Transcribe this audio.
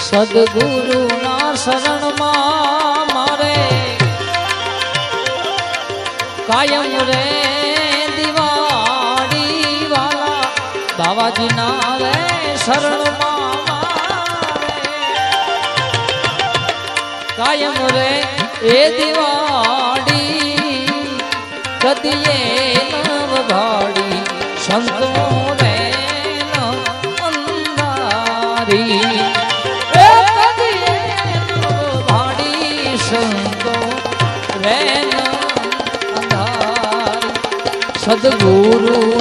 સદગુરુ ના શરણમાં મારે કાયમ રે દિવાળી વાલા બાવાજી ના રે શરણમાં મારે કાયમ રે એ દિવાળી કદીએ નવ ભાડી સંતો રે અંધારી સદગુરુ